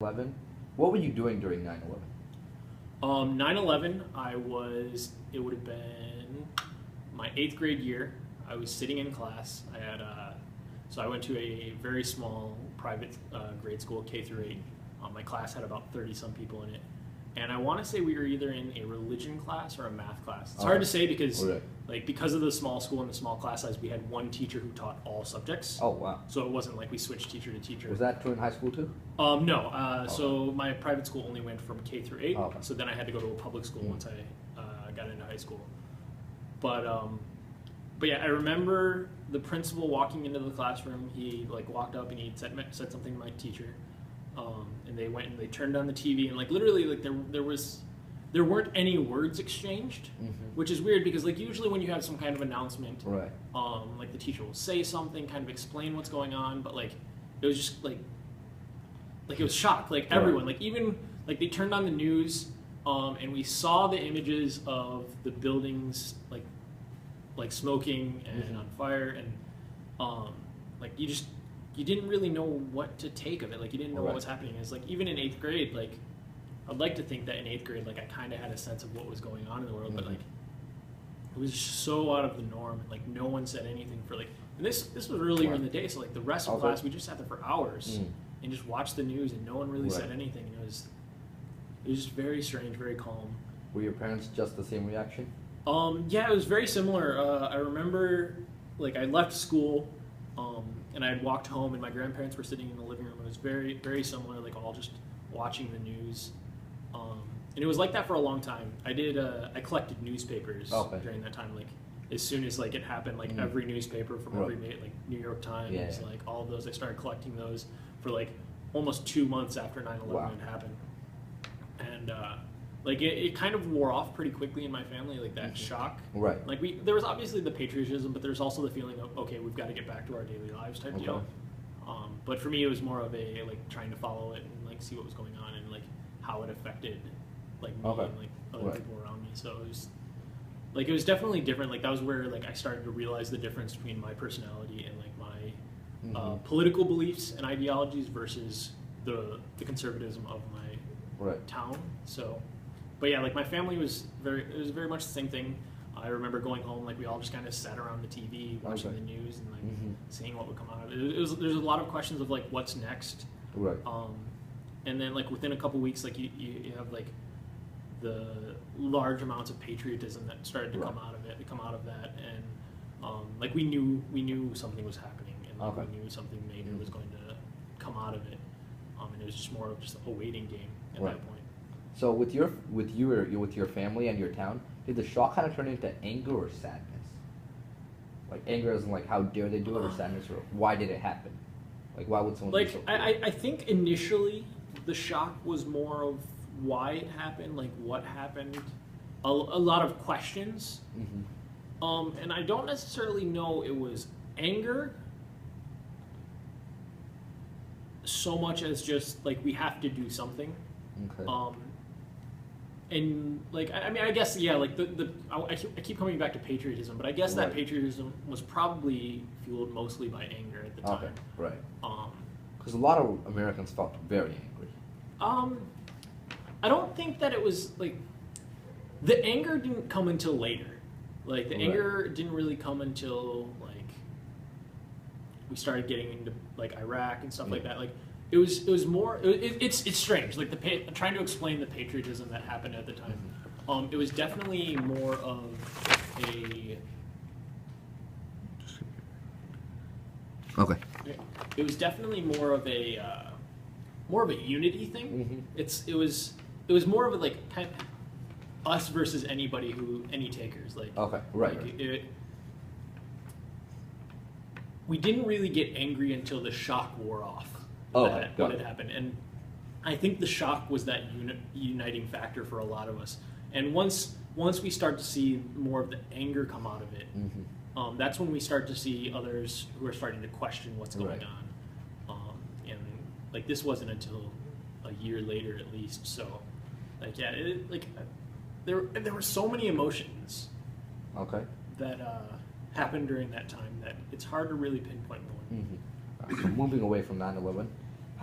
11. What were you doing during 9/11? 9/11, it would have been my 8th grade year. I was sitting in class. So I went to a very small private grade school, K through 8. My class had about 30 some people in it. And I want to say we were either in a religion class or a math class. It's hard to say because because of the small school and the small class size, we had one teacher who taught all subjects. Oh, wow. So it wasn't like we switched teacher to teacher. Was that true in high school too? No. So my private school only went from K through 8. Okay. So then I had to go to a public school once I got into high school. But yeah, I remember the principal walking into the classroom. He walked up and he said something to my teacher. And they went and they turned on the TV and literally there weren't any words exchanged, which is weird because usually when you have some kind of announcement, right? The teacher will say something, kind of explain what's going on, but it was just it was shock, everyone, even they turned on the news, and we saw the images of the buildings smoking and on fire, and you didn't really know what to take of it. You didn't know what was happening. It's even in 8th grade, I'd like to think that in 8th grade, I kind of had a sense of what was going on in the world, but it was so out of the norm, and no one said anything for and this was earlier in the day, so the rest of class we just sat there for hours and just watched the news, and no one really said anything. And it was just very strange, very calm. Were your parents just the same reaction? Yeah, it was very similar. I remember I left school. And I had walked home, and my grandparents were sitting in the living room. It was very, very similar, all just watching the news. And it was like that for a long time. I collected newspapers during that time. As soon as it happened, every newspaper from every New York Times, all of those, I started collecting those for almost 2 months after 9/11 had happened. And it kind of wore off pretty quickly in my family, that shock. Right. There was obviously the patriotism, but there's also the feeling of, okay, we've got to get back to our daily lives type deal. But for me, it was more of a trying to follow it and see what was going on and how it affected me and other people around me. So it was definitely different. That was where I started to realize the difference between my personality and my political beliefs and ideologies versus the conservatism of my town. So. But yeah, my family was very much the same thing. I remember going home, we all just kind of sat around the TV watching the news and seeing what would come out of it. There's a lot of questions of what's next. Right. And then within a couple weeks, you have the large amounts of patriotism that started to come out of that, and we knew something was happening, and we knew something major was going to come out of it. And it was just more of just a waiting game at that point. So with your family and your town, did the shock kind of turn into anger or sadness? Anger as in how dare they do it, or sadness, or why did it happen? Why would someone do so? I think initially the shock was more of why it happened, what happened, a lot of questions, and I don't necessarily know it was anger so much as just we have to do something. Okay. And I guess I keep coming back to patriotism, but I guess that patriotism was probably fueled mostly by anger at the time. Okay, right. Because a lot of Americans felt very angry. I don't think that it was the anger didn't come until later. The anger didn't really come until we started getting into Iraq and stuff like that. It was more. It's strange. Trying to explain the patriotism that happened at the time. It was definitely more of a. Okay. It was definitely more of a unity thing. It was more of a kind of us versus any takers. Okay. Right. We didn't really get angry until the shock wore off. What had happened, and I think the shock was that uniting factor for a lot of us. And once we start to see more of the anger come out of it, that's when we start to see others who are starting to question what's going on. And this wasn't until a year later, at least. So, there were so many emotions. Okay. That happened during that time that it's hard to really pinpoint one. So moving away from 9/11,